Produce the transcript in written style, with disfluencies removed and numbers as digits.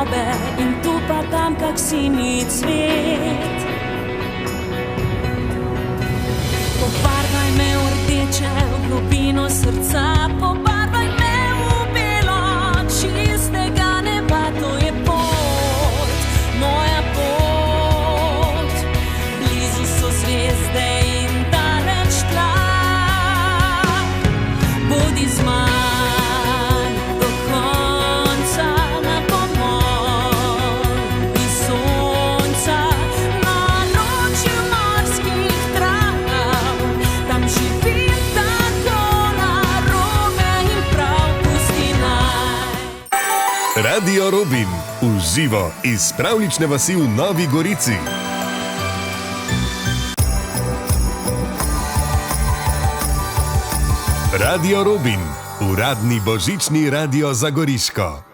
sobe in tu pa tam kak sinji cvet. Pobarvaj me v rdeče, v globino srca, pobarvaj me v belo, čistega neba, to je pot, moja pot. Blizu so zvezde in daleč tla, bodi z mano do konca, na pomol iz sonca, na noči morskih trav, tam živim tako narobe in prav pusti naj. Radio Robin, v živo iz pravlične vasi v Novi Gorici. Radio Robin, uradni božični radio za Goriško.